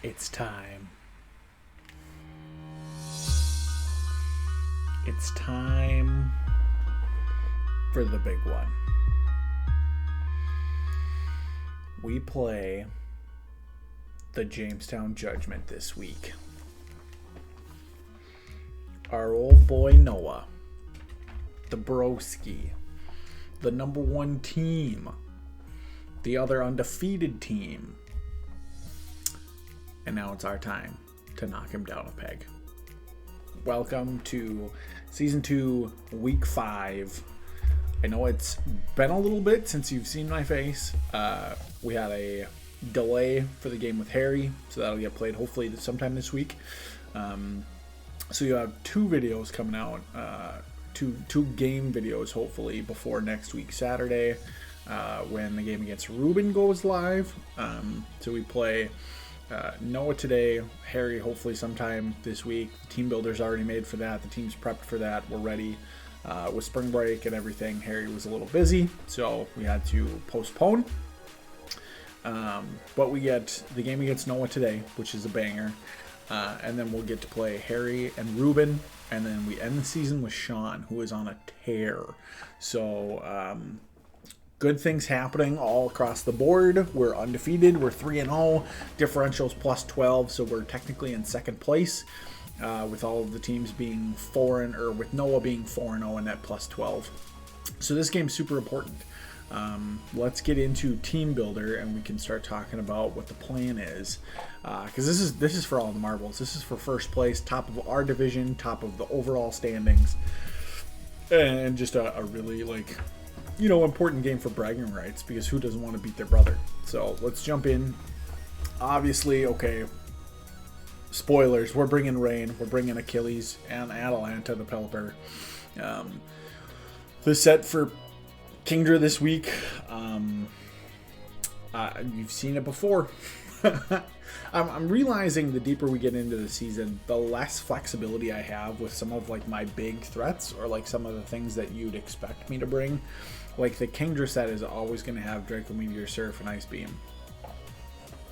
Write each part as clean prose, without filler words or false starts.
It's time. It's time for the big one. We play the Jamestown Judgement this week. Our old boy Noah, the broski, the number one team, the other undefeated team. And now it's our time to knock him down a peg. Welcome to Season 2, Week 5. I know it's been a little bit since you've seen my face. We had a delay for the game with Harry, so that'll get played hopefully sometime this week. So you have 2 videos coming out, two game videos hopefully before next week Saturday, when the game against Ruben goes live. So we play Noah today, Harry hopefully sometime this week. The team builder's already made for that. The team's prepped for that. We're ready. With spring break and everything, Harry was a little busy, so we had to postpone. But we get the game against Noah today, which is a banger. And then we'll get to play Harry and Ruben. And then we end the season with Sean, who is on a tear. So, good things happening all across the board. We're undefeated. We're 3-0. Differentials plus 12, so we're technically in second place. With all of the teams being with Noah being 4-0 and at plus 12. So this game's super important. Let's get into team builder and we can start talking about what the plan is. Because this is for all the marbles. This is for first place, top of our division, top of the overall standings, and just a really important game for bragging rights, because who doesn't want to beat their brother? So let's jump in. Obviously, okay. Spoilers, we're bringing Rain, we're bringing Achilles, and Atalanta the Pelipper. The set for Kingdra this week, you've seen it before. I'm realizing the deeper we get into the season, the less flexibility I have with some of my big threats, or some of the things that you'd expect me to bring. Like the Kingdra set is always going to have Draco Meteor Surf and Ice Beam.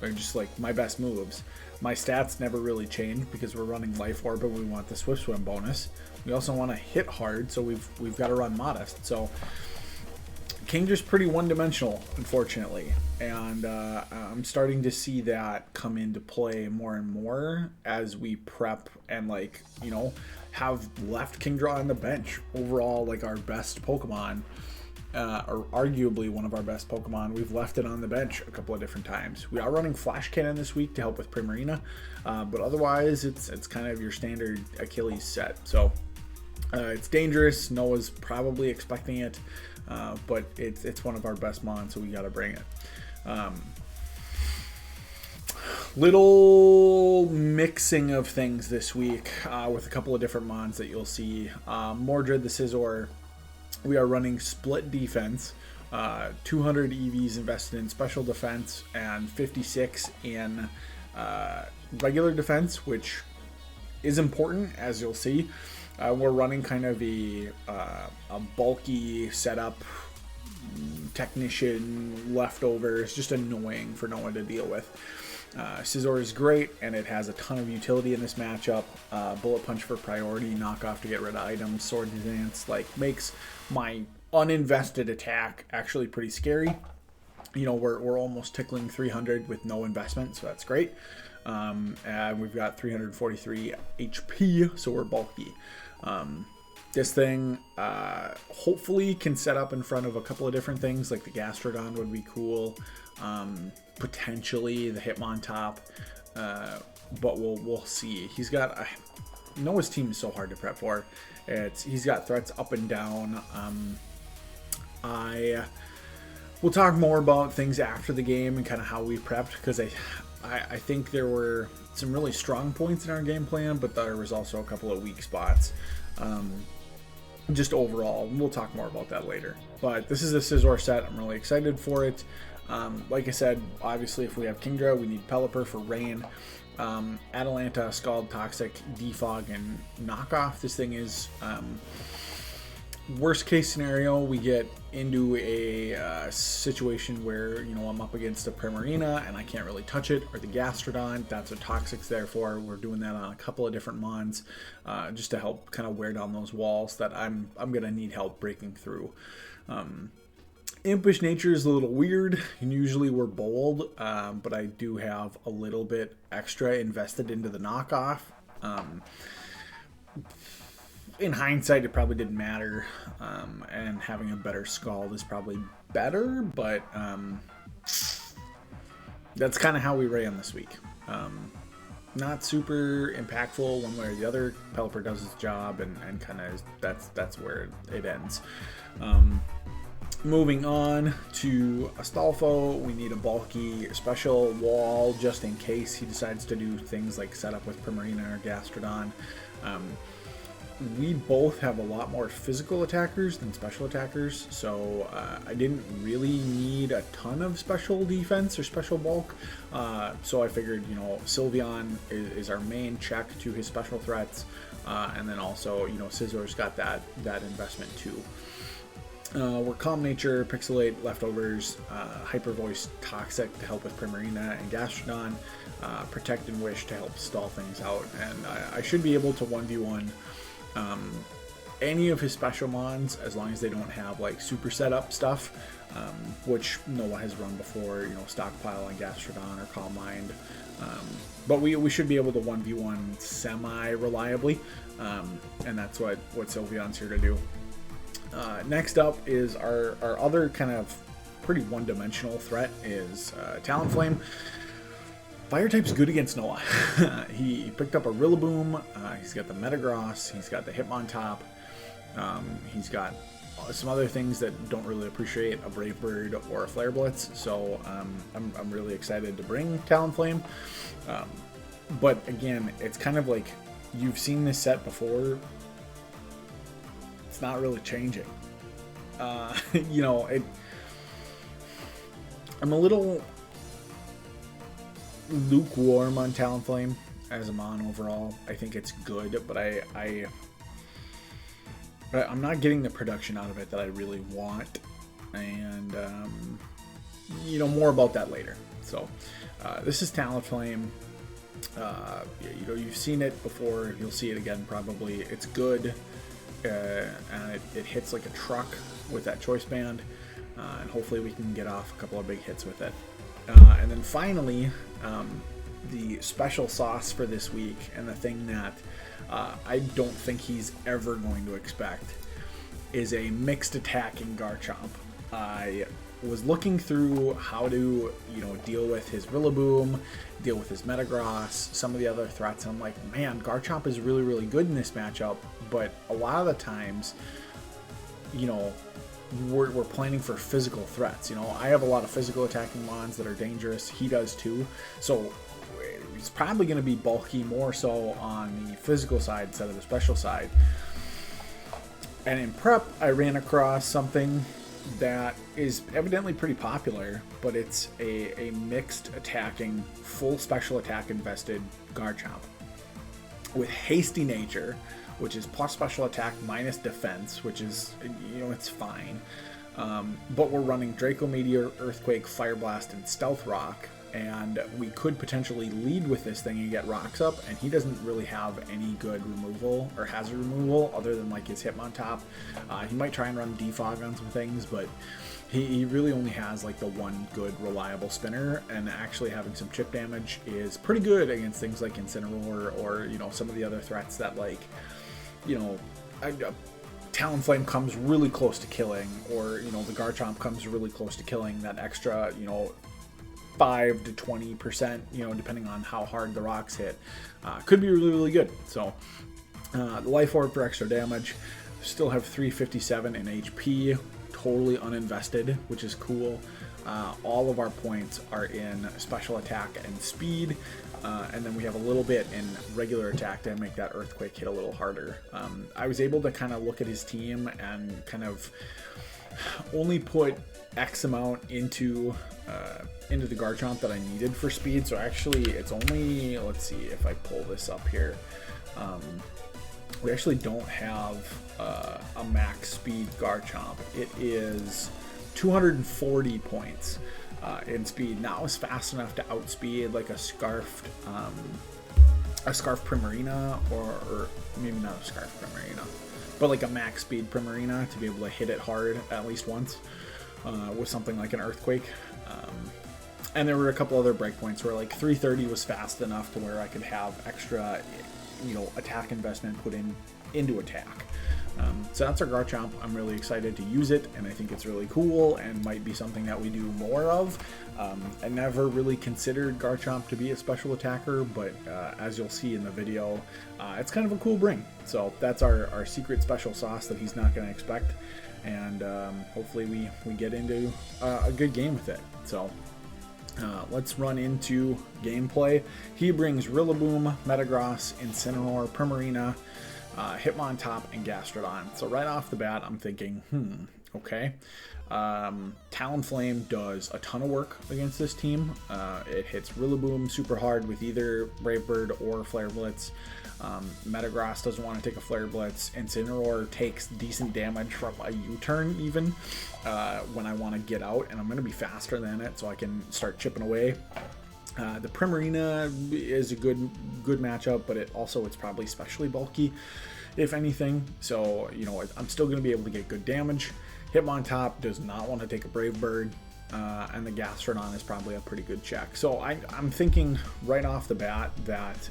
They're just my best moves. My stats never really change because we're running Life Orb and we want the Swift Swim bonus. We also want to hit hard, so we've got to run Modest. So Kingdra's pretty one-dimensional, unfortunately. And I'm starting to see that come into play more and more as we prep and have left Kingdra on the bench. Overall, our best Pokemon. Or arguably one of our best Pokemon, we've left it on the bench a couple of different times. We are running Flash Cannon this week to help with Primarina, but otherwise it's kind of your standard Achilles set. So it's dangerous. Noah's probably expecting it, but it's one of our best mons, so we got to bring it. Little mixing of things this week with a couple of different mons that you'll see. Mordred the Scizor. We are running split defense, 200 EVs invested in special defense and 56 in regular defense, which is important, as you'll see. We're running kind of a bulky setup, technician leftovers, just annoying for Noah to deal with. Scizor is great, and it has a ton of utility in this matchup. Bullet Punch for priority, knockoff to get rid of items, Sword Dance, makes my uninvested attack actually pretty scary. We're almost tickling 300 with no investment, so that's great. And we've got 343 HP, so we're bulky. This thing hopefully can set up in front of a couple of different things, like the Gastrodon would be cool. Potentially the Hitmontop, but we'll see. He's got Noah's team is so hard to prep for. He's got threats up and down. We'll talk more about things after the game and kind of how we prepped, because I think there were some really strong points in our game plan, but there was also a couple of weak spots. Just overall, we'll talk more about that later. But this is the Scizor set. I'm really excited for it. Like I said, obviously if we have Kingdra, we need Pelipper for Rain. Atalanta, Scald, Toxic, Defog, and Knockoff. This thing is worst case scenario, we get into a situation where, you know, I'm up against a Primarina and I can't really touch it, or the Gastrodon. That's what Toxic's there for. We're doing that on a couple of different mons, just to help kind of wear down those walls that I'm gonna need help breaking through. Impish Nature is a little weird. Usually we're bold, but I do have a little bit extra invested into the Knockoff. In hindsight, it probably didn't matter, and having a better Scald is probably better, but that's kind of how we ran this week. Not super impactful one way or the other. Pelipper does his job, and kind of that's where it ends. Moving on to Astolfo, we need a bulky special wall just in case he decides to do things like set up with Primarina or Gastrodon. We both have a lot more physical attackers than special attackers, so I didn't really need a ton of special defense or special bulk. So I figured, you know, Sylveon is our main check to his special threats, and then also, you know, Scizor's got that investment too. We're Calm Nature, Pixelate, Leftovers, Hyper Voice, Toxic to help with Primarina and Gastrodon, Protect and Wish to help stall things out, and I should be able to 1v1 any of his special mons as long as they don't have like super setup stuff, which Noah has run before, you know, Stockpile on Gastrodon or Calm Mind, but we should be able to 1v1 semi-reliably, and that's what Sylveon's here to do. Next up is our other kind of pretty one-dimensional threat is Talonflame. Fire type's good against Noah. He picked up a Rillaboom, he's got the Metagross, he's got the Hitmontop, he's got some other things that don't really appreciate a Brave Bird or a Flare Blitz, so I'm really excited to bring Talonflame. But again, it's kind of like, you've seen this set before, it's not really changing. You know, I'm a little lukewarm on Talonflame as a mon overall. I think it's good, but I'm not getting the production out of it that I really want, and you know, more about that later. So this is Talonflame. You know, you've seen it before, you'll see it again probably. It's good, and it hits like a truck with that choice band, and hopefully we can get off a couple of big hits with it. And then finally, the special sauce for this week, and the thing that I don't think he's ever going to expect, is a mixed attacking Garchomp. I was looking through how to, you know, deal with his Rillaboom, deal with his Metagross, some of the other threats, and I'm like, man, Garchomp is really, really good in this matchup, but a lot of the times, you know, we're planning for physical threats. You know, I have a lot of physical attacking mons that are dangerous. He does too. So he's probably going to be bulky more so on the physical side instead of the special side. And in prep, I ran across something that is evidently pretty popular, but it's a mixed attacking, full special attack invested Garchomp with Hasty Nature, which is plus special attack minus defense, which is, you know, it's fine. But we're running Draco Meteor, Earthquake, Fire Blast, and Stealth Rock, and we could potentially lead with this thing and get rocks up, and he doesn't really have any good removal or hazard removal other than like his Hitmontop. He might try and run Defog on some things, but he really only has like the one good reliable spinner, and actually having some chip damage is pretty good against things like Incineroar or, you know, some of the other threats that, like, you know, Talonflame comes really close to killing, or, you know, the Garchomp comes really close to killing that extra, you know, 5 to 20%, you know, depending on how hard the rocks hit. Could be really, really good. So the Life Orb for extra damage. Still have 357 in HP, totally uninvested, which is cool. All of our points are in special attack and speed, and then we have a little bit in regular attack to make that earthquake hit a little harder. I was able to kind of look at his team and kind of only put X amount into the Garchomp that I needed for speed. So actually it's only, let's see if I pull this up here. We actually don't have a max speed Garchomp. It is 240 points in speed. Now it's fast enough to outspeed like a Scarfed Primarina, or maybe not a Scarfed Primarina, but like a max speed Primarina to be able to hit it hard at least once with something like an Earthquake. And there were a couple other breakpoints where like 330 was fast enough to where I could have extra, attack investment put into attack. So that's our Garchomp. I'm really excited to use it, and I think it's really cool and might be something that we do more of. I never really considered Garchomp to be a special attacker, but as you'll see in the video, it's kind of a cool bring. So that's our secret special sauce that he's not going to expect, and hopefully we get into a good game with it. So let's run into gameplay. He brings Rillaboom, Metagross, Incineroar, Primarina, Hitmontop, and Gastrodon. So right off the bat, I'm thinking, okay. Talonflame does a ton of work against this team. It hits Rillaboom super hard with either Brave Bird or Flare Blitz. Metagross doesn't want to take a Flare Blitz. Incineroar takes decent damage from a U-turn even when I want to get out, and I'm going to be faster than it, so I can start chipping away. The Primarina is a good matchup, but it's probably especially bulky, if anything. So, I'm still going to be able to get good damage. Hitmontop does not want to take a Brave Bird, and the Gastrodon is probably a pretty good check. So I'm thinking right off the bat that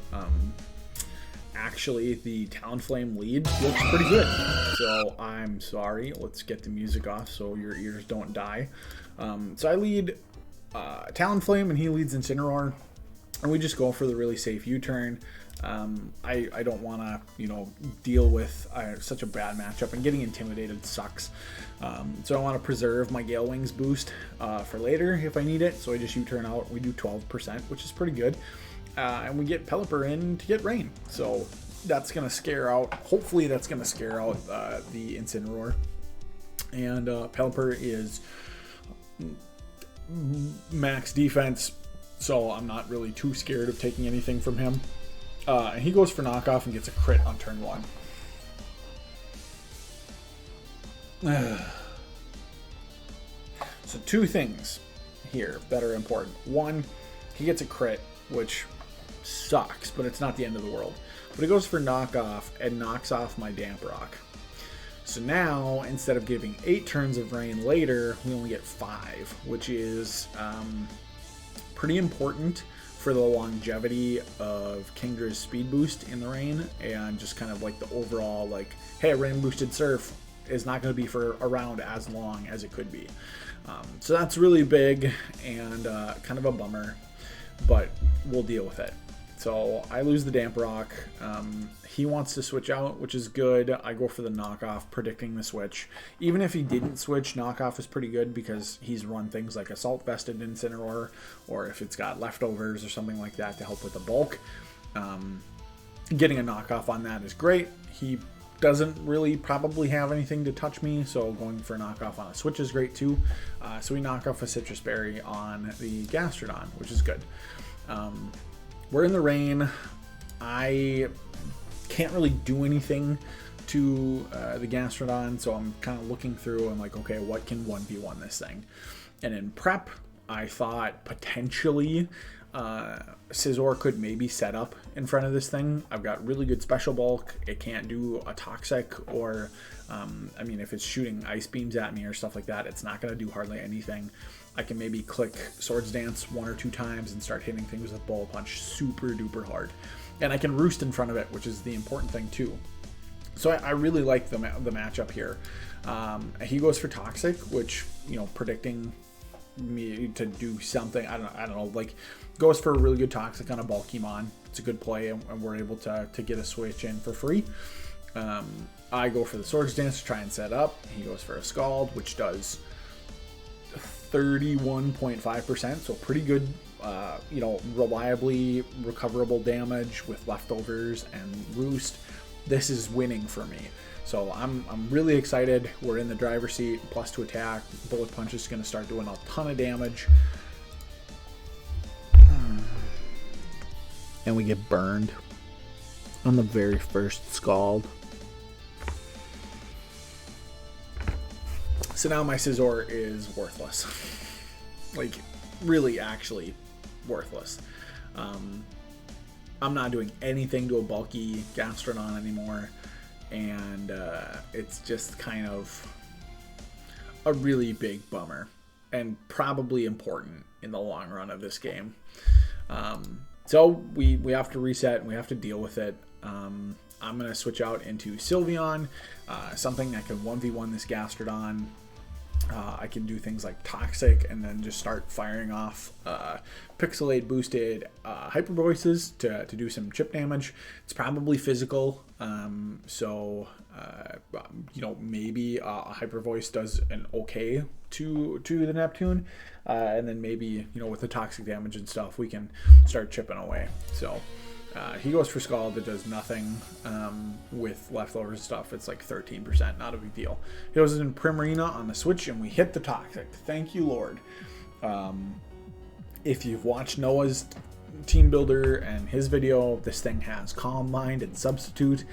actually the Talonflame lead looks pretty good. So I'm sorry, let's get the music off so your ears don't die. So I lead Talonflame and he leads Incineroar, and we just go for the really safe U-turn. I don't want to deal with such a bad matchup, and getting intimidated sucks. So I want to preserve my Gale Wings boost for later if I need it. So I just U-turn out. We do 12%, which is pretty good, and we get Pelipper in to get Rain. So that's gonna scare out. Hopefully that's gonna scare out the Incineroar. And Pelipper is max defense, so I'm not really too scared of taking anything from him. And he goes for knockoff and gets a crit on turn 1. So two things here that are important. One, he gets a crit, which sucks, but it's not the end of the world. But he goes for knockoff and knocks off my Damp Rock. So now, instead of giving 8 turns of rain later, we only get 5, which is pretty important for the longevity of Kingdra's speed boost in the rain, and just kind of like the overall, like, hey, a rain boosted Surf is not going to be for around as long as it could be. So that's really big and kind of a bummer, but we'll deal with it. So I lose the Damp Rock. He wants to switch out, which is good. I go for the knockoff, predicting the switch. Even if he didn't switch, knockoff is pretty good because he's run things like Assault Vested Incineroar, or if it's got leftovers or something like that to help with the bulk. Getting a knockoff on that is great. He doesn't really probably have anything to touch me, so going for a knockoff on a switch is great too. So we knock off a Citrus Berry on the Gastrodon, which is good. We're in the rain. I can't really do anything to the Gastrodon, so I'm kind of looking through. I'm like, okay, what can 1v1 this thing? And in prep, I thought potentially Scizor could maybe set up in front of this thing. I've got really good special bulk. It can't do a Toxic, or I mean, if it's shooting ice beams at me or stuff like that, it's not going to do hardly anything. I can maybe click Swords Dance 1 or 2 times and start hitting things with Bullet Punch super duper hard. And I can roost in front of it, which is the important thing too. So I really like the matchup here. He goes for Toxic, which, predicting me to do something, I don't know, like, goes for a really good Toxic on a Bulkymon. It's a good play, and we're able to get a switch in for free. I go for the Swords Dance to try and set up. He goes for a Scald, which does 31.5%, so pretty good, you know, reliably recoverable damage with leftovers and roost. This is winning for me. So I'm really excited. We're in the driver's seat, +2 attack. Bullet Punch is going to start doing a ton of damage. And we get burned on the very first Scald. So now my Scizor is worthless. Like, really, actually worthless. I'm not doing anything to a bulky Gastrodon anymore. And it's just kind of a really big bummer. And probably important in the long run of this game. So we have to reset and we have to deal with it. I'm going to switch out into Sylveon. Something that can 1v1 this Gastrodon. I can do things like Toxic and then just start firing off Pixelate boosted Hyper Voices to do some chip damage. It's probably physical, so you know, maybe a Hyper Voice does an okay to the Neptune, and then maybe, you know, with the toxic damage and stuff, we can start chipping away. So he goes for Scald. That does nothing with leftovers and stuff. It's like 13%, not a big deal. He goes in Primarina on the switch, and we hit the Toxic. Thank you, Lord. If you've watched Noah's Team Builder and his video, this thing has Calm Mind and Substitute,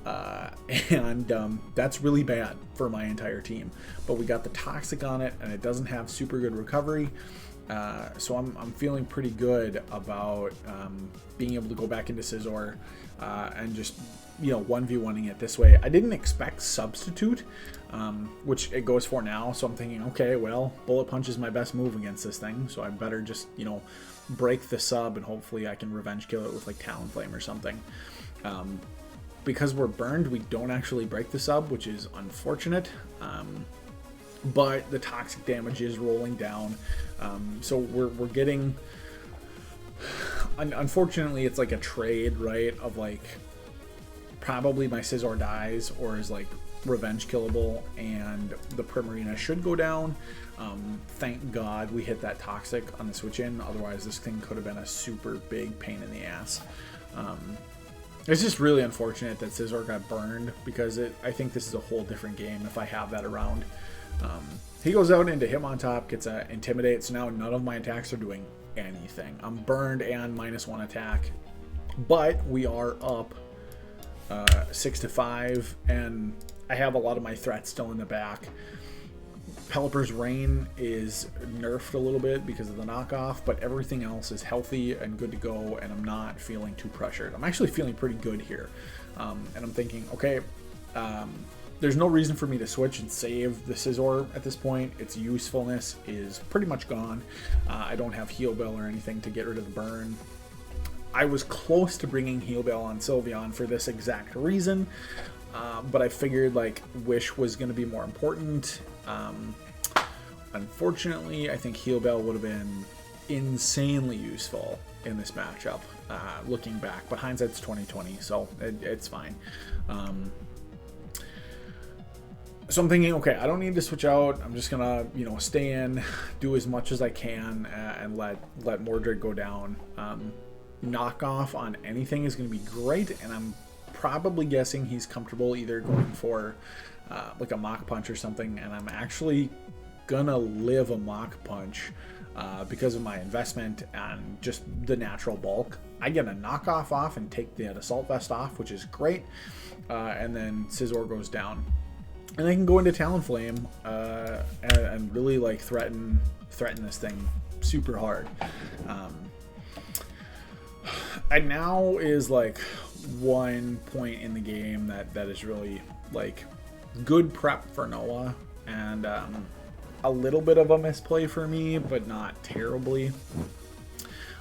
and that's really bad for my entire team. But we got the Toxic on it, and it doesn't have super good recovery. So I'm feeling pretty good about being able to go back into Scizor and just, you know, 1v1ing it this way. I didn't expect Substitute, which it goes for now. So I'm thinking, okay, well, Bullet Punch is my best move against this thing. So I better just, you know, break the sub and hopefully I can revenge kill it with like Talonflame or something. Because we're burned, we don't actually break the sub, which is unfortunate. But the toxic damage is rolling down. So we're getting, unfortunately, it's like a trade, right? Of like, probably my Scizor dies or is like revenge killable and the Primarina should go down. Thank God we hit that toxic on the switch in. Otherwise this thing could have been a super big pain in the ass. It's just really unfortunate that Scizor got burned because I think this is a whole different game if I have that around. He goes out into Hitmontop, gets a Intimidate, so now none of my attacks are doing anything. I'm burned and -1 attack, but we are up 6-5, and I have a lot of my threats still in the back. Pelipper's Rain is nerfed a little bit because of the knockoff, but everything else is healthy and good to go, and I'm not feeling too pressured. I'm actually feeling pretty good here, and I'm thinking, okay, there's no reason for me to switch and save the Scizor at this point. Its usefulness is pretty much gone. I don't have Heal Bell or anything to get rid of the burn. I was close to bringing Heal Bell on Sylveon for this exact reason, but I figured like Wish was going to be more important. Unfortunately, I think Heal Bell would have been insanely useful in this matchup, looking back, but hindsight's 20/20, so it's fine. So I'm thinking, okay, I don't need to switch out. I'm just gonna, you know, stay in, do as much as I can, and let Mordred go down. Knockoff on anything is gonna be great, and I'm probably guessing he's comfortable either going for like a Mach Punch or something, and I'm actually gonna live a Mach Punch because of my investment and just the natural bulk. I get a knockoff off and take the Assault Vest off, which is great, and then Scizor goes down. And I can go into Talonflame and really like threaten this thing super hard. And now is like one point in the game that is really like good prep for Noah, and a little bit of a misplay for me, but not terribly.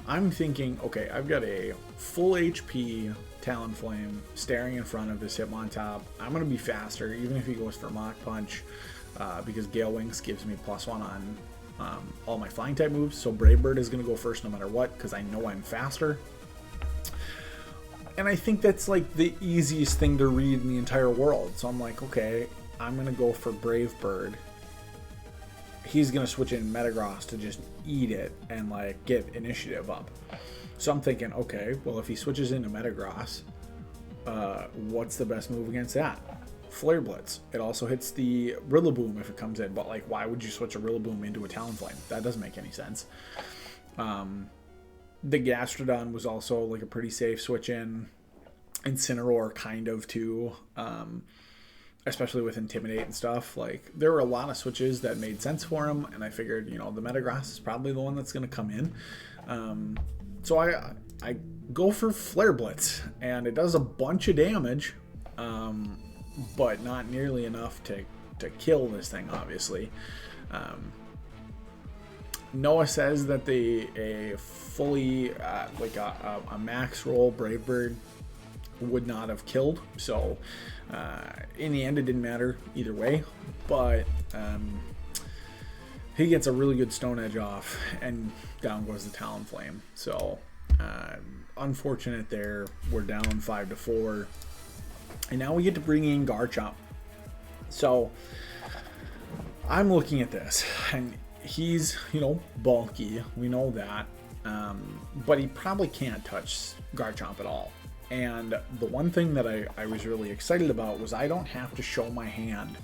I'm thinking, okay, I've got a full HP Talonflame staring in front of this Hitmontop. I'm going to be faster, even if he goes for Mach Punch, because Gale Wings gives me +1 on all my flying type moves. So Brave Bird is going to go first no matter what, because I know I'm faster. And I think that's like the easiest thing to read in the entire world. So I'm like, okay, I'm going to go for Brave Bird. he's going to switch in Metagross to just eat it and like get initiative up. So I'm thinking, okay, well, if he switches into Metagross, what's the best move against that? Flare Blitz. It also hits the Rillaboom if it comes in, but like, why would you switch a Rillaboom into a Talonflame? That doesn't make any sense. The Gastrodon was also like a pretty safe switch in. Incineroar kind of too, especially with Intimidate and stuff. Like, there were a lot of switches that made sense for him, and I figured, you know, the Metagross is probably the one that's going to come in. So I go for Flare Blitz, and it does a bunch of damage, but not nearly enough to kill this thing, obviously. Noah says that a fully, like a max roll Brave Bird would not have killed, so in the end it didn't matter either way, but he gets a really good Stone Edge off, and down goes the Talonflame. So unfortunate there. We're down 5-4, and now we get to bring in Garchomp. So I'm looking at this, and he's, you know, bulky, we know that, but he probably can't touch Garchomp at all. And the one thing that I was really excited about was I don't have to show my hand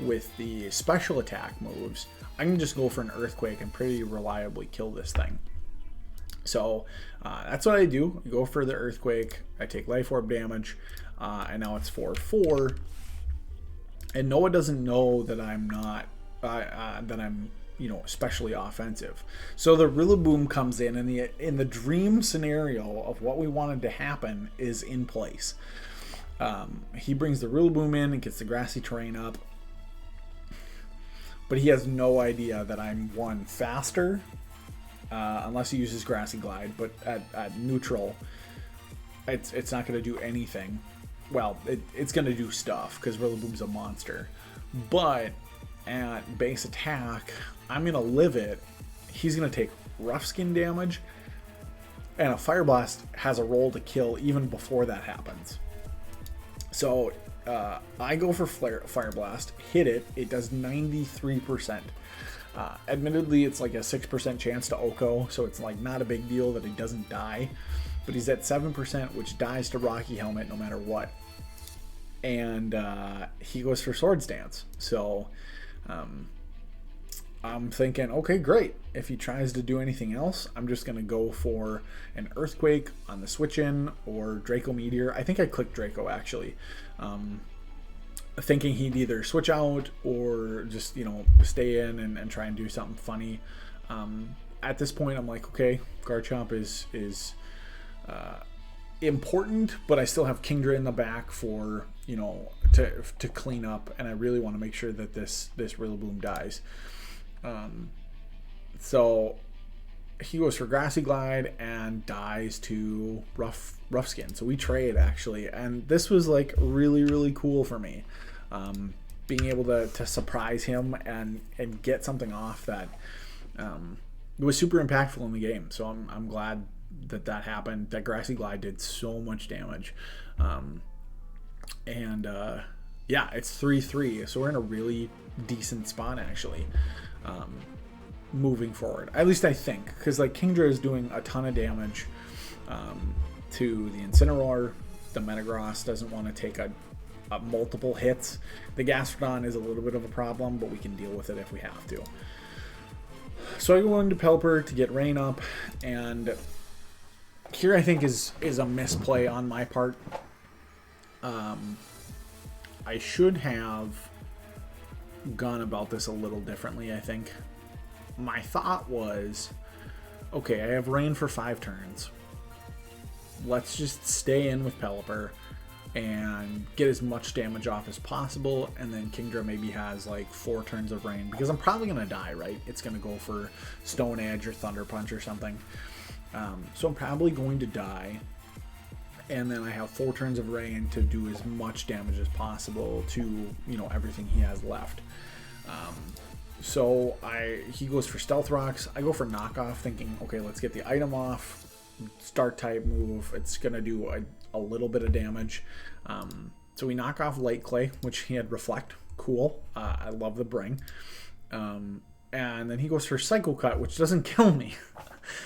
with the special attack moves. I can just go for an Earthquake and pretty reliably kill this thing. So that's what I do. I go for the Earthquake, I take Life Orb damage, and now it's 4-4. And Noah doesn't know that I'm not, you know, especially offensive. So the Rillaboom comes in, and in the dream scenario of what we wanted to happen is in place. He brings the Rillaboom in and gets the grassy terrain up, but he has no idea that I'm one faster, unless he uses Grassy Glide. But at neutral, it's not going to do anything. Well, it's going to do stuff because Rillaboom's a monster, but at base attack, I'm going to live it. He's going to take Rough Skin damage, and a Fire Blast has a roll to kill even before that happens. So I go for Fire Blast, hit it. It does 93%. Admittedly, it's like a 6% chance to Oko, so it's like not a big deal that he doesn't die. But he's at 7%, which dies to Rocky Helmet no matter what. And he goes for Swords Dance. So I'm thinking, okay, great. If he tries to do anything else, I'm just going to go for an Earthquake on the switch in, or Draco Meteor. I think I clicked Draco, actually. Thinking he'd either switch out or just, you know, stay in and try and do something funny. At this point, I'm like, okay, Garchomp is important, but I still have Kingdra in the back for, you know, to clean up, and I really want to make sure that this Rillaboom dies. So he goes for Grassy Glide and dies to Rough Skin. So we trade, actually, and this was like really, really cool for me. Being able to surprise him and get something off that was super impactful in the game. So I'm glad that happened. That Grassy Glide did so much damage. Yeah, it's 3-3, so we're in a really decent spot, actually, moving forward. At least I think, because like Kingdra is doing a ton of damage to the Incineroar. The Metagross doesn't want to take a multiple hits. The Gastrodon is a little bit of a problem, but we can deal with it if we have to. So I go into Pelipper to get Rain up, and here I think is a misplay on my part. I should have gone about this a little differently, I think. My thought was, okay, I have Rain for 5 turns. Let's just stay in with Pelipper and get as much damage off as possible, and then Kingdra maybe has like 4 turns of Rain, because I'm probably going to die, right? It's going to go for Stone Edge or Thunder Punch or something. So I'm probably going to die, and then I have 4 turns of Rain to do as much damage as possible to, you know, everything he has left. So he goes for Stealth Rocks. I go for Knockoff, thinking, okay, let's get the item off. Start type move. It's gonna do a little bit of damage. So we knock off Light Clay, which he had Reflect. Cool. I love the Bring. And And then he goes for Cycle Cut, which doesn't kill me.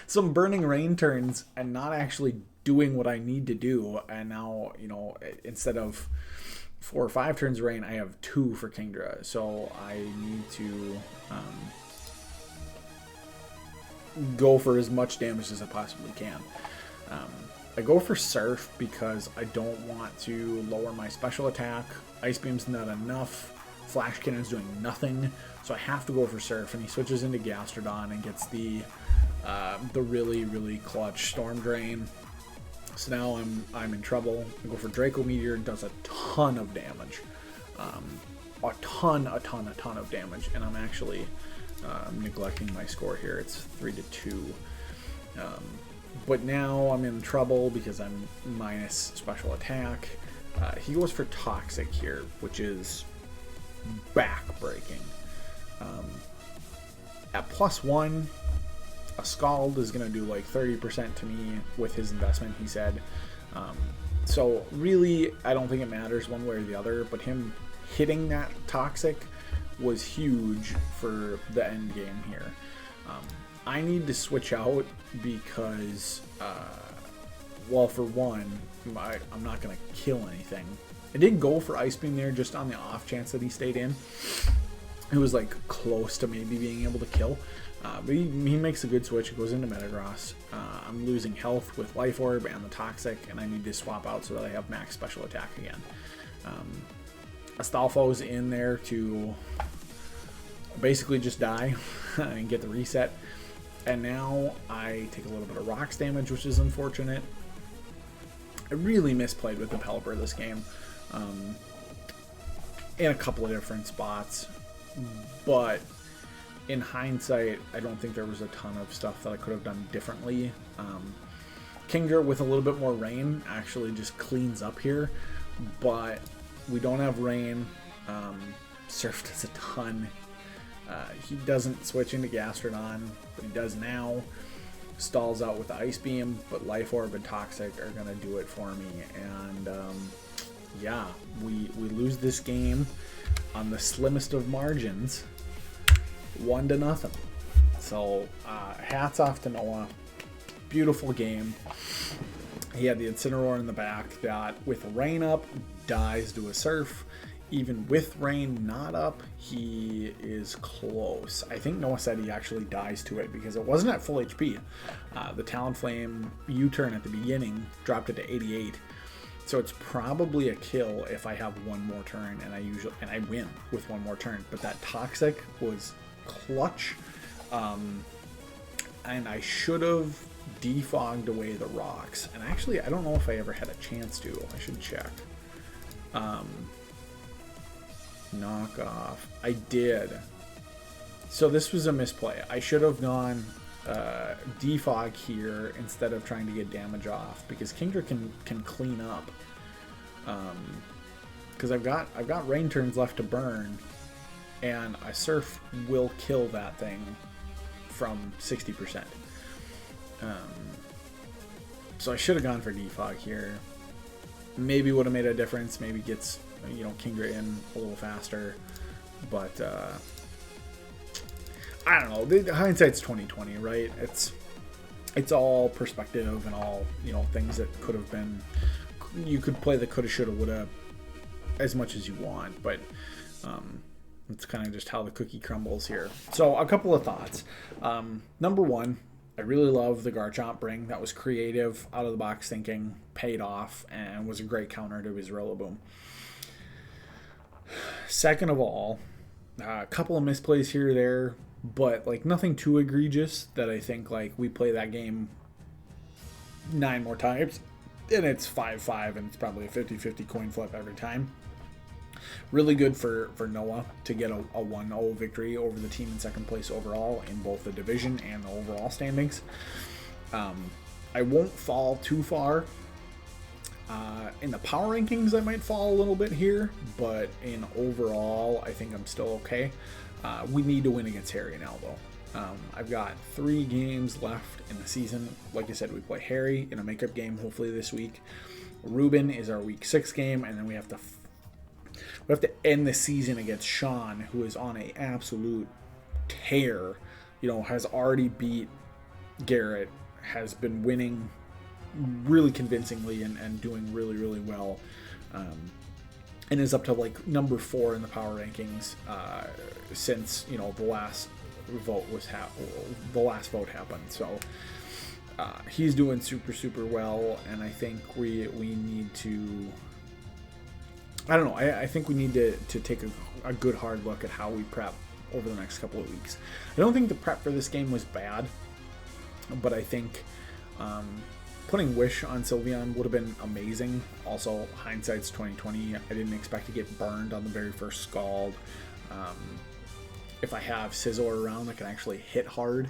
So I'm burning rain turns and not actually doing what I need to do. And now, you know, instead of 4 or 5 turns of rain, I have 2 for Kingdra. So I need to go for as much damage as I possibly can. I go for Surf because I don't want to lower my special attack. Ice Beam's not enough. Flash Cannon's doing nothing. So I have to go for Surf, and he switches into Gastrodon and gets the really, really clutch Storm Drain. So now I'm in trouble. I go for Draco Meteor, and does a ton of damage. A ton of damage, and I'm actually neglecting my score here. It's 3-2. But now I'm in trouble because I'm minus special attack. He goes for Toxic here, which is back-breaking. At +1, a Scald is going to do like 30% to me with his investment, he said. So really, I don't think it matters one way or the other, but him hitting that Toxic was huge for the end game here. I need to switch out because, well, for one, I'm not going to kill anything. I did go for Ice Beam there just on the off chance that he stayed in. It was like close to maybe being able to kill. But he makes a good switch. It goes into Metagross. I'm losing health with Life Orb and the Toxic, and I need to swap out so that I have max special attack again. Astolfo's in there to basically just die and get the reset. And now I take a little bit of Rocks damage, which is unfortunate. I really misplayed with the Pelipper this game in a couple of different spots. But in hindsight, I don't think there was a ton of stuff that I could have done differently. Kingdra with a little bit more rain actually just cleans up here. But we don't have rain. Surf does a ton. He doesn't switch into Gastrodon, but he does now. Stalls out with the Ice Beam, but Life Orb and Toxic are going to do it for me. And yeah, we lose this game on the slimmest of margins, 1-0. So hats off to Noah. Beautiful game. He had the Incineroar in the back that, with rain up, dies to a Surf. Even with rain not up, he is close. I think Noah said he actually dies to it because it wasn't at full HP. The Talonflame U-turn at the beginning dropped it to 88. So it's probably a kill if I have one more turn, and I win with one more turn. But that Toxic was clutch, and I should have defogged away the rocks. And actually, I don't know if I ever had a chance to. I should check. Knock off. I did. So this was a misplay. I should have gone defog here instead of trying to get damage off, because Kingdra can clean up. Because I've got rain turns left to burn, and a Surf will kill that thing from 60%. So I should have gone for defog here. Maybe would have made a difference. Maybe gets, you know, Kingdra in a little faster, but I don't know. The hindsight's 20/20, right? It's all perspective and all, you know, things that could have been. You could play the coulda, shoulda, woulda as much as you want, but it's kind of just how the cookie crumbles here. So a couple of thoughts. Number one, I really love the Garchomp bring. That was creative, out of the box thinking, paid off, and was a great counter to his Rillaboom. Second of all, a couple of misplays here or there, but like nothing too egregious that I think like we play that game 9 more times and it's 5-5 and it's probably a 50-50 coin flip every time. Really good for Noah to get a 1-0 victory over the team in second place overall in both the division and the overall standings. I won't fall too far. In the power rankings, I might fall a little bit here, but in overall, I think I'm still okay. We need to win against Harry now, though. I've got 3 games left in the season. Like I said, we play Harry in a makeup game hopefully this week. Ruben is our week 6 game, and then we have to end the season against Sean, who is on a absolute tear, has already beat Garrett, has been winning really convincingly and doing really, really well, and is up to like number 4 in the power rankings since the last vote happened. So he's doing super, super well, and I think we need to. I don't know. I think we need to take a good hard look at how we prep over the next couple of weeks. I don't think the prep for this game was bad, but I think putting Wish on Sylveon would have been amazing. Also, hindsight's 2020. I didn't expect to get burned on the very first Scald. If I have Scizor around that can actually hit hard,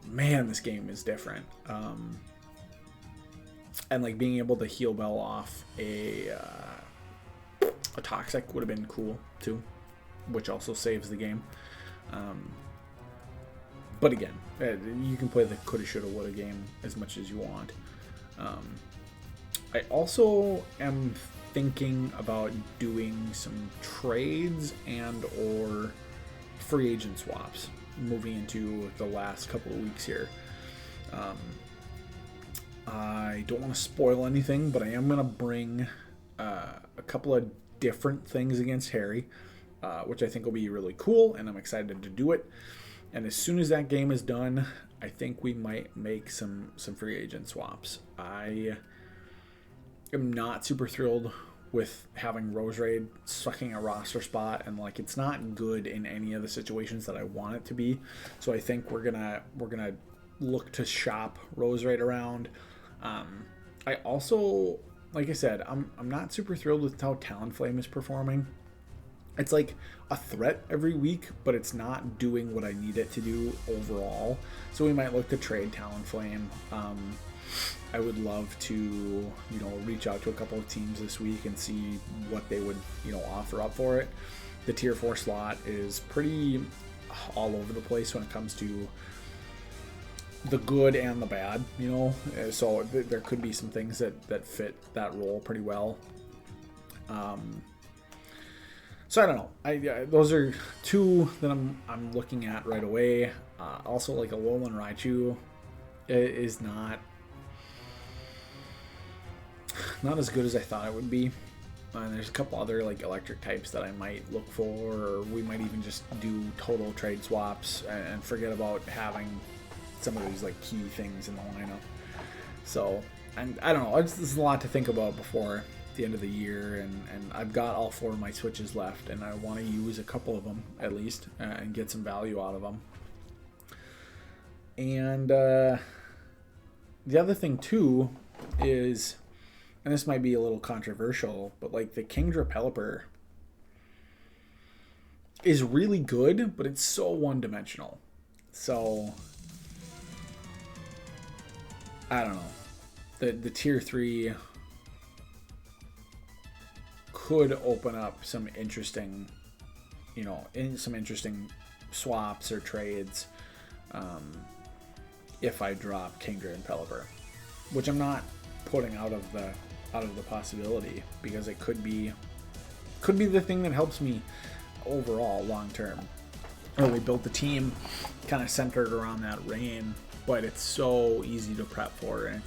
man, this game is different. And like being able to heal Bell off a Toxic would have been cool too, which also saves the game. But again, you can play the coulda, shoulda, woulda game as much as you want. I also am thinking about doing some trades and or free agent swaps moving into the last couple of weeks here. I don't want to spoil anything, but I am going to bring a couple of different things against Harry, which I think will be really cool, and I'm excited to do it. And as soon as that game is done, I think we might make some free agent swaps. I am not super thrilled with having Roserade sucking a roster spot, and like it's not good in any of the situations that I want it to be. So I think we're gonna look to shop Roserade around. I also, like I said, I'm not super thrilled with how Talonflame is performing. It's like a threat every week, but it's not doing what I need it to do overall. So we might look to trade Talonflame. I would love to, reach out to a couple of teams this week and see what they would, offer up for it. The tier 4 slot is pretty all over the place when it comes to the good and the bad, so there could be some things that fit that role pretty well. So I don't know. Those are two that I'm looking at right away. Also, like a Alolan Raichu is not as good as I thought it would be. And there's a couple other like electric types that I might look for, or we might even just do total trade swaps and forget about having some of these like key things in the lineup. So, and I don't know. There's a lot to think about before the end of the year, and I've got all 4 of my switches left, and I want to use a couple of them at least and get some value out of them. And the other thing too is, and this might be a little controversial, but like the Kingdra Pelipper is really good, but it's so one-dimensional. So I don't know. The tier 3 could open up some interesting, swaps or trades if I drop Kingdra and Pelipper, which I'm not putting out of the possibility, because it could be the thing that helps me overall long term. We built the team kind of centered around that Rain, but it's so easy to prep for, and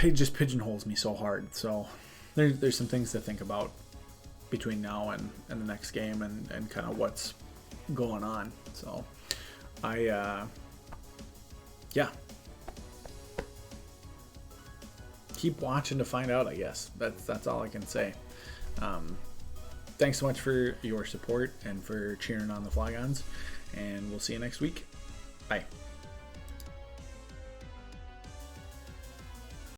it just pigeonholes me so hard. So there's some things to think about between now and the next game, and kind of what's going on. So keep watching to find out, I guess. That's all I can say. Thanks so much for your support and for cheering on the Flygons, and we'll see you next week. Bye.